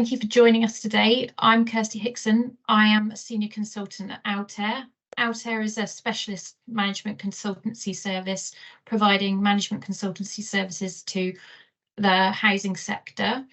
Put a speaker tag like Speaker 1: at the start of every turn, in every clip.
Speaker 1: Thank you for joining us today. I'm Kirsty Hickson. I am a senior consultant at Altair. Altair is a specialist management consultancy service providing management consultancy services to the housing sector.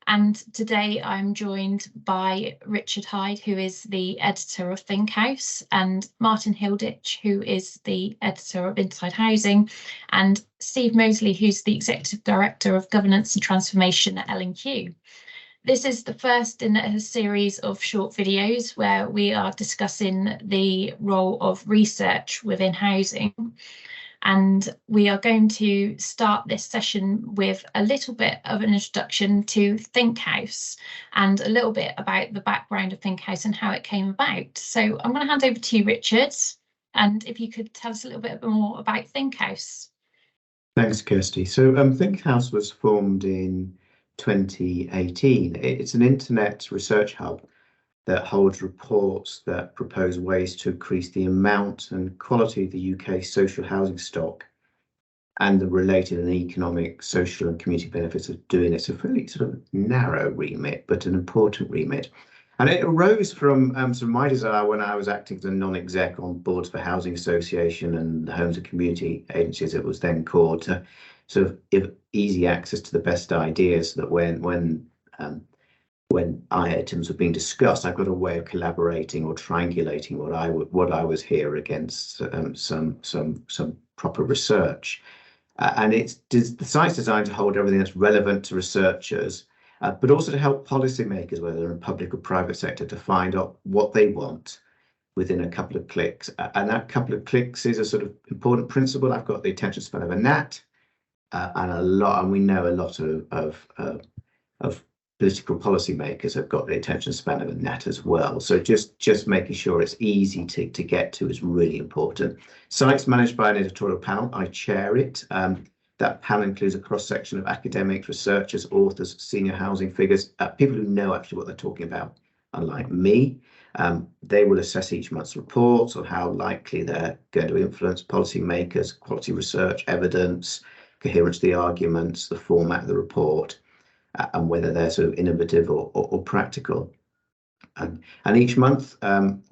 Speaker 1: And today I'm joined by Richard Hyde, who is the editor of Thinkhouse, and Martin Hilditch, who is the editor of Inside Housing, and Steve Moseley, who's the executive director of governance and transformation at L&Q. This is the first in a series of short videos where we are discussing the role of research within housing. And we are going to start this session with a little bit of an introduction to Thinkhouse and a little bit about the background of Thinkhouse and how it came about. So I'm going to hand over to you, Richard, and if you could tell us a little bit more about Thinkhouse.
Speaker 2: Thanks, Kirsty. So Thinkhouse was formed in 2018. It's an internet research hub that holds reports that propose ways to increase the amount and quality of the UK social housing stock and the related and economic, social and community benefits of doing it. It's a fairly sort of narrow remit, but an important remit. And it arose from sort of my desire when I was acting as a non-exec on boards for housing association and the homes and community agencies, it was then called, to sort of give easy access to the best ideas, so that when items were being discussed, I've got a way of collaborating or triangulating what I was here against some proper research. And the site's designed to hold everything that's relevant to researchers, but also to help policymakers, whether in public or private sector, to find out what they want within a couple of clicks. And that couple of clicks is a sort of important principle. I've got the attention span of a gnat, and we know a lot of political policymakers have got the attention span of a gnat as well. So just making sure it's easy to get to is really important. Site's managed by an editorial panel. I chair it. That panel includes a cross-section of academics, researchers, authors, senior housing figures, people who know actually what they're talking about, unlike me. They will assess each month's reports on how likely they're going to influence policymakers, quality research, evidence, coherence of the arguments, the format of the report, and whether they're sort of innovative or practical. And each month,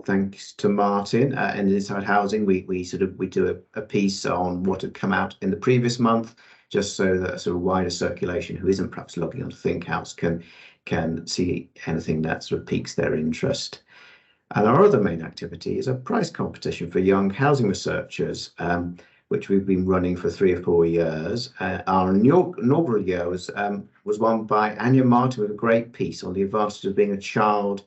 Speaker 2: thanks to Martin and Inside Housing, we do a piece on what had come out in the previous month, just so that a sort of wider circulation who isn't perhaps logging onto Thinkhouse can see anything that sort of piques their interest. And our other main activity is a prize competition for young housing researchers, which we've been running for 3 or 4 years. Our inaugural year was won by Anya Martin with a great piece on the advantages of being a child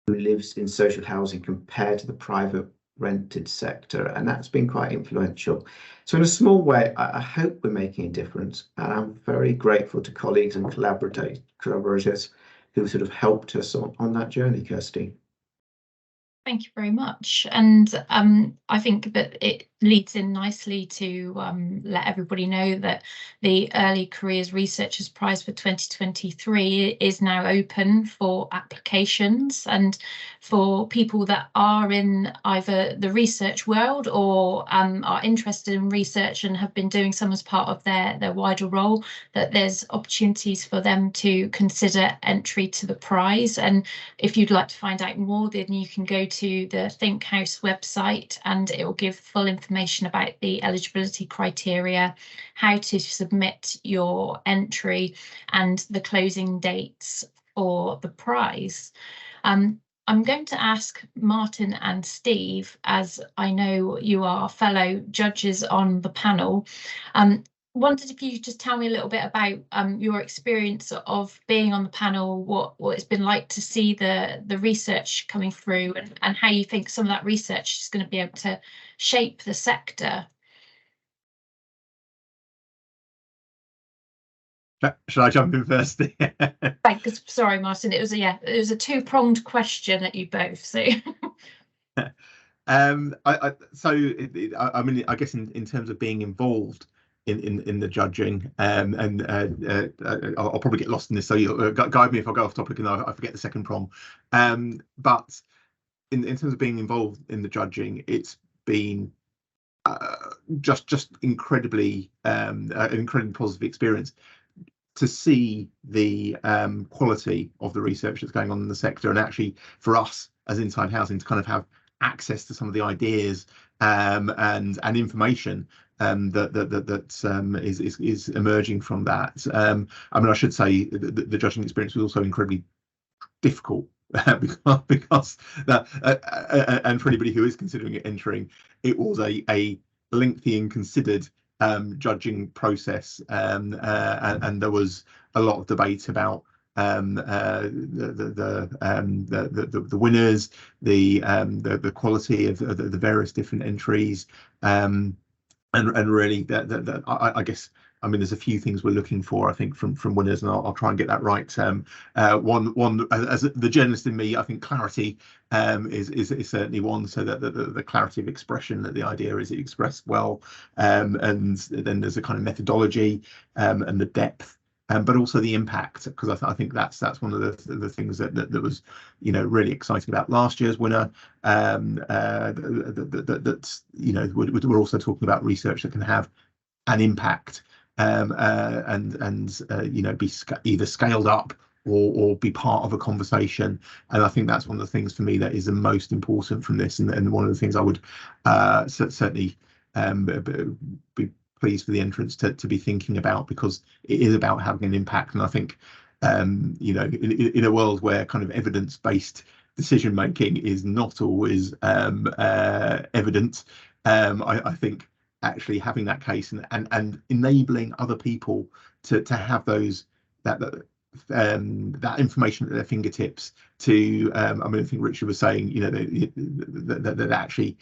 Speaker 2: who lives in social housing compared to the private rented sector, and that's been quite influential. So in a small way, I hope we're making a difference, and I'm very grateful to colleagues and collaborators who sort of helped us on that journey, Kirsty.
Speaker 1: Thank you very much. And I think that it leads in nicely to let everybody know that the Early Careers Researchers Prize for 2023 is now open for applications, and for people that are in either the research world or are interested in research and have been doing some as part of their wider role, that there's opportunities for them to consider entry to the prize. And if you'd like to find out more, then you can go to the Thinkhouse website and it will give full information about the eligibility criteria, how to submit your entry, and the closing dates for the prize. I'm going to ask Martin and Steve, as I know you are fellow judges on the panel. Wondered if you could just tell me a little bit about your experience of being on the panel, what it's been like to see the research coming through, and how you think some of that research is going to be able to shape the sector.
Speaker 3: Shall I jump in first?
Speaker 1: Thanks. Sorry, Martin. It was a two-pronged question at you both. So.
Speaker 3: I mean, I guess in terms of being involved in the judging, and I'll probably get lost in this, so you'll guide me if I go off topic and I forget the second prong. But in terms of being involved in the judging, it's been just incredibly an incredibly positive experience. to see the quality of the research that's going on in the sector, and actually for us as Inside Housing to kind of have access to some of the ideas and information that is emerging from that. I mean, I should say the judging experience was also incredibly difficult because that and for anybody who is considering it entering, it was a lengthy and considered judging process, and there was a lot of debate about the winners, the quality of the various different entries, and really I guess, I mean, there's a few things we're looking for, I think, from winners, and I'll try and get that right. One, as the journalist in me, I think clarity is certainly one, so that the clarity of expression, that the idea is expressed well, and then there's a kind of methodology and the depth. But also the impact, because I think that's one of the things that was, you know, really exciting about last year's winner. That's, you know, we're also talking about research that can have an impact, and you know, be either scaled up or be part of a conversation. And I think that's one of the things for me that is the most important from this, and one of the things I would certainly be pleased for the entrants to be thinking about, because it is about having an impact. And I think, you know, in a world where kind of evidence-based decision making is not always evident, I think actually having that case and enabling other people to have those that information at their fingertips to, I mean, I think Richard was saying, you know, that actually,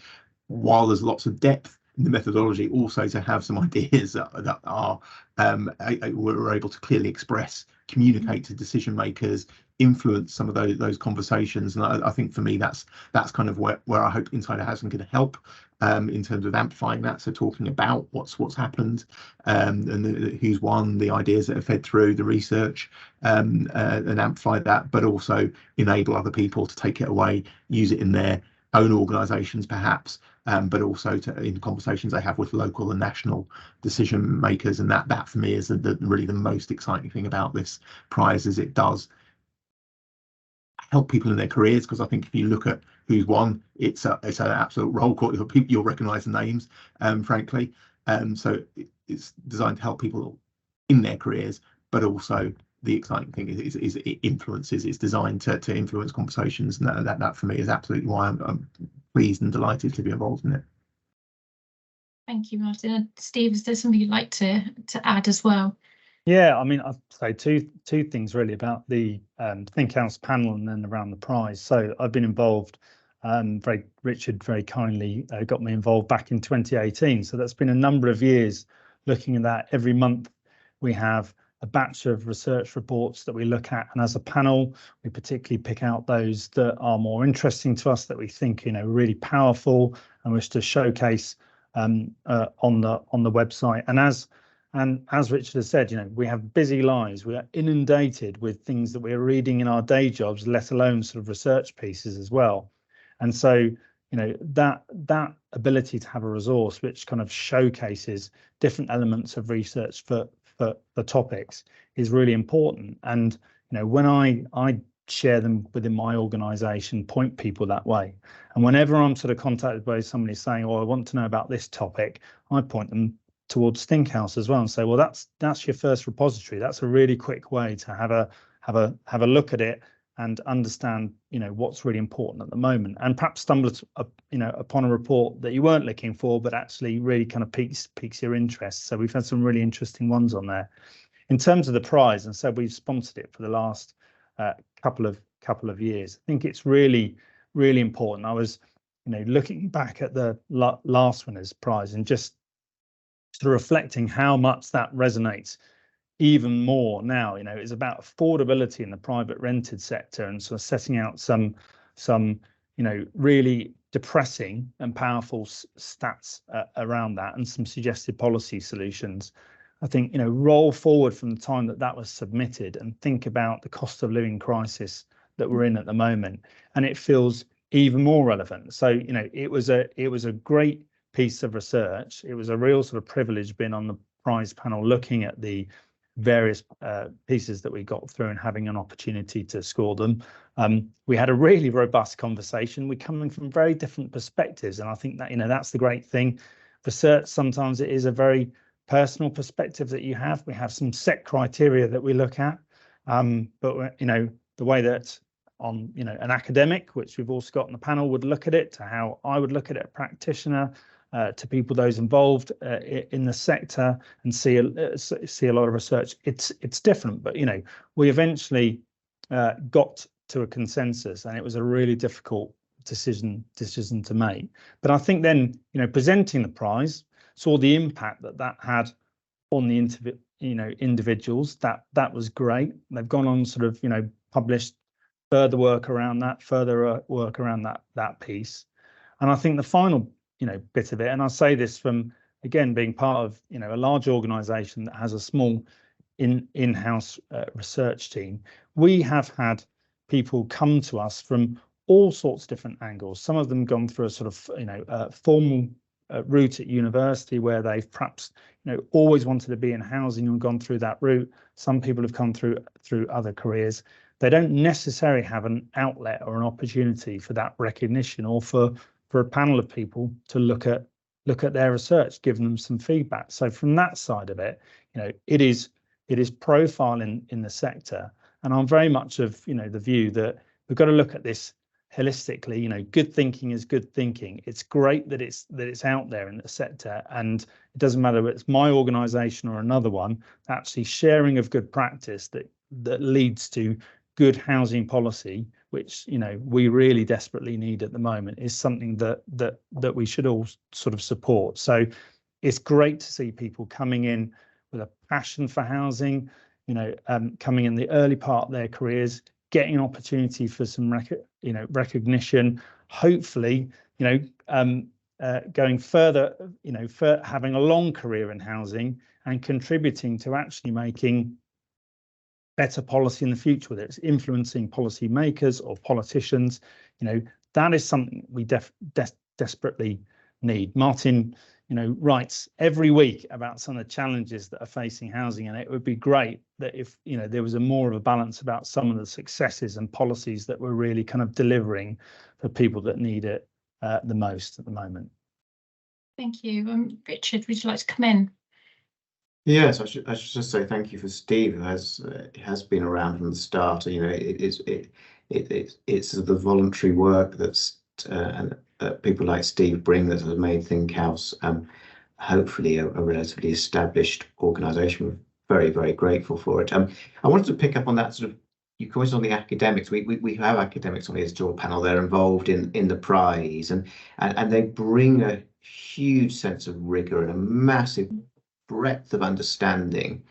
Speaker 3: while there's lots of depth in the methodology, also to have some ideas that are we're able to clearly express, communicate to decision makers, influence some of those conversations. And I think for me that's kind of where I hope Inside Housing can help in terms of amplifying that, so talking about what's happened, and who's won, the ideas that have fed through the research, and amplify that, but also enable other people to take it away, use it in their own organisations perhaps, but also in conversations they have with local and national decision makers. And that for me is really the most exciting thing about this prize, is it does help people in their careers, because I think if you look at who's won, it's an absolute roll call. You'll recognise the names, frankly. So it's designed to help people in their careers, but also the exciting thing is it influences. It's designed to influence conversations, and that for me is absolutely why I'm pleased and delighted to be involved in it.
Speaker 1: Thank you, Martin. And Steve, is there something you'd like to add as well?
Speaker 4: Yeah, I mean, I'd say two things really about the Thinkhouse panel and then around the prize. So I've been involved. Richard very kindly got me involved back in 2018. So that's been a number of years looking at that. Every month we have a batch of research reports that we look at, and as a panel we particularly pick out those that are more interesting to us, that we think, you know, really powerful and wish to showcase on the website. And as Richard has said, you know, we have busy lives. We are inundated with things that we're reading in our day jobs, let alone sort of research pieces as well. And so, you know, that ability to have a resource which kind of showcases different elements of research for topics is really important. And, you know, when I share them within my organisation, point people that way. And whenever I'm sort of contacted by somebody saying, oh, I want to know about this topic, I point them towards Thinkhouse as well and say, well, that's your first repository. That's a really quick way to have a look at it and understand, you know, what's really important at the moment, and perhaps stumble upon a report that you weren't looking for, but actually really kind of piques your interest. So we've had some really interesting ones on there. In terms of the prize, and so we've sponsored it for the last couple of years. I think it's really important. I was, you know, looking back at the last winner's prize and just sort of reflecting how much that resonates even more now. You know, it's about affordability in the private rented sector, and sort of setting out some you know, really depressing and powerful stats around that, and some suggested policy solutions. I think, you know, roll forward from the time that was submitted and think about the cost of living crisis that we're in at the moment, and it feels even more relevant. So, you know, it was a great piece of research. It was a real sort of privilege being on the prize panel, looking at the various pieces that we got through and having an opportunity to score them. We had a really robust conversation. We're coming from very different perspectives, and I think that, you know, that's the great thing. Research, sometimes it is a very personal perspective that you have. We have some set criteria that we look at, but you know, the way that on, you know, an academic, which we've also got on the panel, would look at it, to how I would look at it, a practitioner, to people, those involved in the sector, and see a lot of research. It's different, but you know, we eventually got to a consensus, and it was a really difficult decision to make. But I think then, you know, presenting the prize, saw the impact that had on the individuals. That was great. They've gone on, sort of, you know, published further work around that piece. And I think the final, you know, bit of it, and I say this from, again, being part of, you know, a large organization that has a small in-house research team, we have had people come to us from all sorts of different angles. Some of them gone through a sort of, you know, formal route at university, where they've perhaps, you know, always wanted to be in housing and gone through that route. Some people have come through other careers. They don't necessarily have an outlet or an opportunity for that recognition, or for a panel of people to look at their research, give them some feedback. So from that side of it, you know, it is profiling in the sector. And I'm very much of, you know, the view that we've got to look at this holistically. You know, good thinking is good thinking. It's great that it's out there in the sector, and it doesn't matter whether it's my organisation or another one. Actually, sharing of good practice that leads to good housing policy, which, you know, we really desperately need at the moment, is something that we should all sort of support. So it's great to see people coming in with a passion for housing, you know, coming in the early part of their careers, getting an opportunity for some recognition, hopefully, you know, going further, you know, for having a long career in housing and contributing to actually making better policy in the future, whether it's influencing policy makers or politicians. You know, that is something we desperately need. Martin, you know, writes every week about some of the challenges that are facing housing, and it would be great that if, you know, there was more of a balance about some of the successes and policies that we're really kind of delivering for people that need it the most at the moment. Thank you. Richard, would you like to come in?
Speaker 2: Yes, I should just say thank you for Steve, who has been around from the start. You know, it's the voluntary work that's people like Steve bring that has made Thinkhouse hopefully a relatively established organisation. We're very, very grateful for it. I wanted to pick up on that sort of, you commented on the academics. We have academics on the editorial panel. They're involved in the prize, and they bring a huge sense of rigour and a massive breadth of understanding.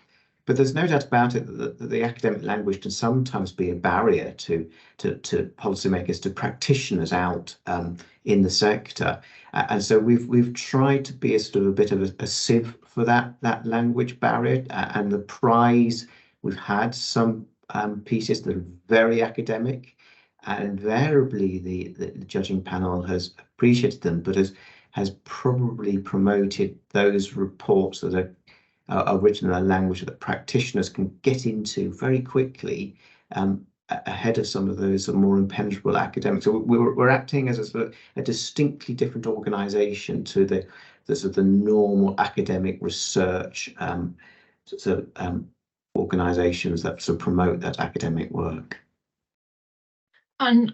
Speaker 2: But there's no doubt about it that the academic language can sometimes be a barrier to policymakers, to practitioners out in the sector, and so we've tried to be a sort of a bit of a sieve for that language barrier. And the prize, we've had some pieces that are very academic, and invariably the judging panel has appreciated them, but has probably promoted those reports that are written in a language that practitioners can get into very quickly, ahead of some of those more impenetrable academics. So we're acting as a sort of a distinctly different organisation to the sort of the normal academic research organisations that sort of promote that academic work.
Speaker 1: And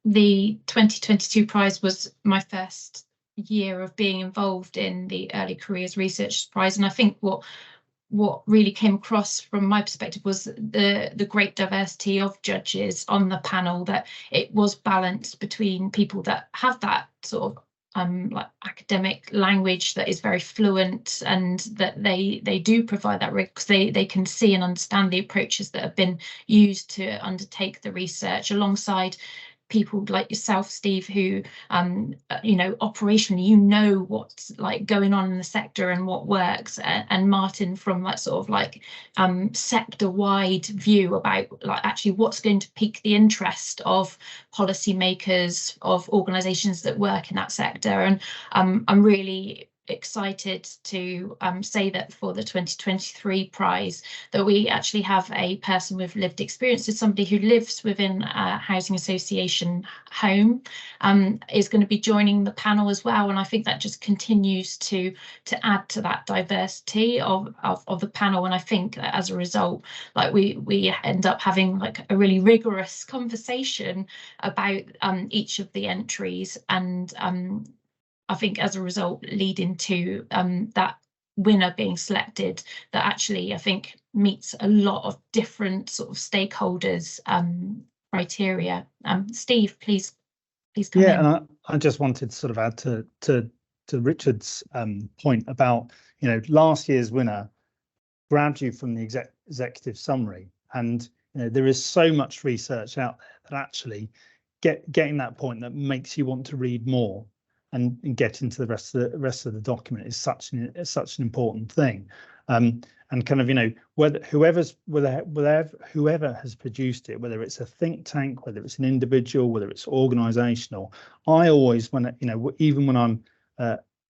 Speaker 1: the 2022 prize was my first year of being involved in the Early Careers Research Prize, and I think what really came across from my perspective was the great diversity of judges on the panel, that it was balanced between people that have that sort of like academic language that is very fluent, and that they do provide that because they can see and understand the approaches that have been used to undertake the research, alongside people like yourself, Steve, who you know, operationally, you know what's like going on in the sector and what works, and Martin from like sort of like sector-wide view about like actually what's going to pique the interest of policymakers, of organisations that work in that sector. And I'm really excited to say that for the 2023 prize that we actually have a person with lived experience, is somebody who lives within a housing association home, is going to be joining the panel as well. And I think that just continues to add to that diversity of the panel. And I think that as a result, like we end up having like a really rigorous conversation about each of the entries, and I think as a result leading to that winner being selected that actually I think meets a lot of different sort of stakeholders criteria. Steve, please come in.
Speaker 4: Yeah, and I just wanted to sort of add to Richard's point about, you know, last year's winner grabbed you from the executive summary, and you know there is so much research out there that actually getting that point that makes you want to read more and get into the rest of the document is such an important thing. And kind of, you know, whoever has produced it, whether it's a think tank, whether it's an individual, whether it's organizational, I always, when, you know, even when I'm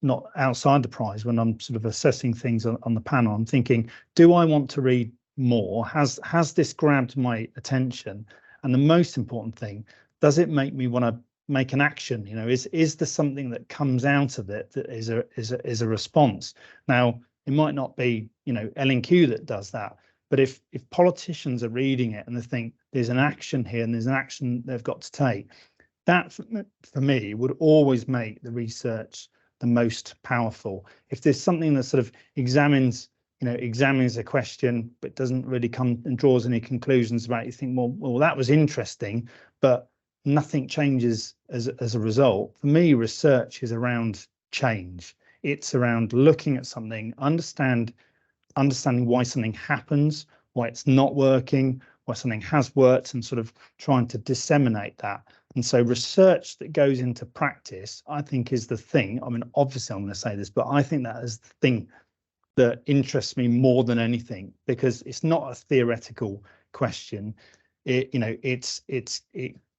Speaker 4: not outside the prize, when I'm sort of assessing things on the panel, I'm thinking, do I want to read more? Has this grabbed my attention? And the most important thing, does it make me want to make an action? You know, is there something that comes out of it that is a response? Now, it might not be, you know, L&Q that does that, but if politicians are reading it and they think there's an action here and there's an action they've got to take, that for me would always make the research the most powerful. If there's something that sort of examines a question but doesn't really come and draws any conclusions about it, you think, well that was interesting, but nothing changes as a result. For me, research is around change. It's around looking at something, understanding why something happens, why it's not working, why something has worked, and sort of trying to disseminate that. And so research that goes into practice, I think, is the thing. I mean, obviously I'm going to say this, but I think that is the thing that interests me more than anything, because it's not a theoretical question. It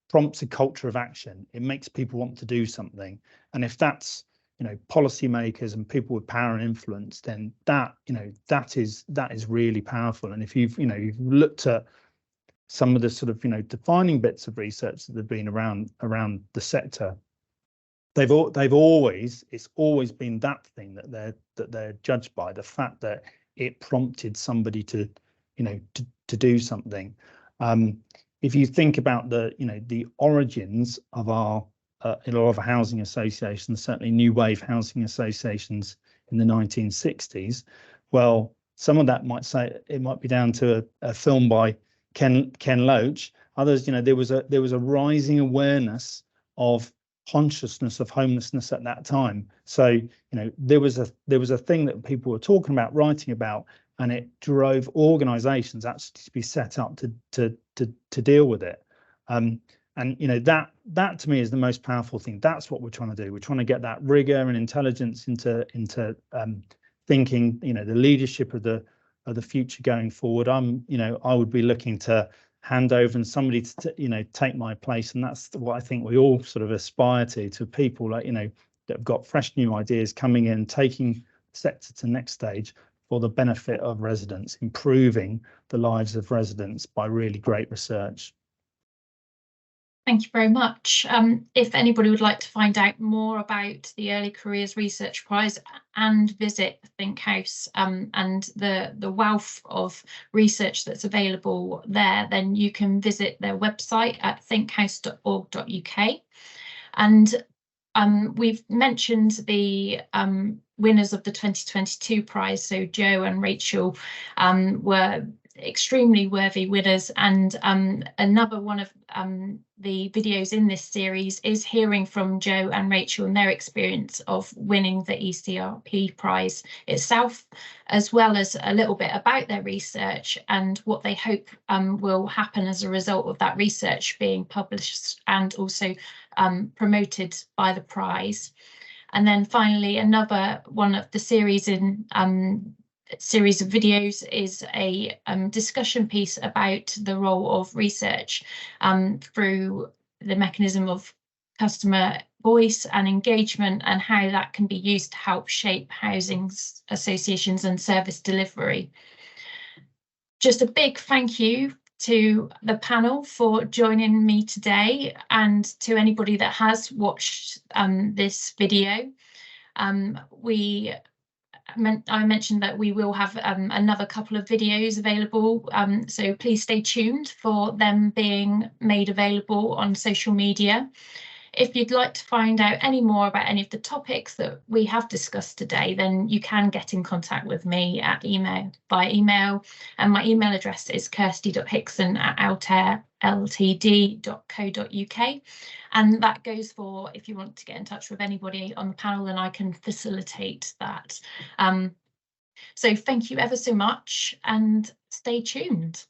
Speaker 4: prompts a culture of action. It makes people want to do something. And if that's, you know, policymakers and people with power and influence, then that is really powerful. And if you've looked at some of the sort of, you know, defining bits of research that have been around the sector, it's always been that thing that they're judged by, the fact that it prompted somebody to do something. If you think about the origins of our a lot of housing associations, certainly new wave housing associations in the 1960s, well, some of that might be down to a film by Ken Loach. Others, you know, there was a rising awareness of consciousness of homelessness at that time. So, you know, there was a thing that people were talking about, writing about, and it drove organisations actually to be set up to deal with it. And you know, that to me is the most powerful thing. That's what we're trying to do. We're trying to get that rigor and intelligence into thinking, you know, the leadership of the future going forward. I would be looking to hand over and somebody to, you know, take my place, and that's what I think we all sort of aspire to people like, you know, that have got fresh new ideas coming in, taking the sector to the next stage for the benefit of residents, improving the lives of residents by really great research.
Speaker 1: Thank you very much. If anybody would like to find out more about the Early Careers Research Prize and visit Thinkhouse and the wealth of research that's available there, then you can visit their website at thinkhouse.org.uk. And we've mentioned the winners of the 2022 prize. So Joe and Rachel were extremely worthy winners, and another one of the videos in this series is hearing from Joe and Rachel and their experience of winning the ECRP prize itself, as well as a little bit about their research and what they hope will happen as a result of that research being published and also promoted by the prize. And then finally, another one of the series of videos is a discussion piece about the role of research through the mechanism of customer voice and engagement, and how that can be used to help shape housing associations and service delivery. Just a big thank you to the panel for joining me today, and to anybody that has watched this video. I mentioned that we will have another couple of videos available, so please stay tuned for them being made available on social media. If you'd like to find out any more about any of the topics that we have discussed today, then you can get in contact with me by email, and my email address is kirsty.hickson@altairltd.co.uk, and that goes for if you want to get in touch with anybody on the panel, and I can facilitate that. So thank you ever so much, and stay tuned.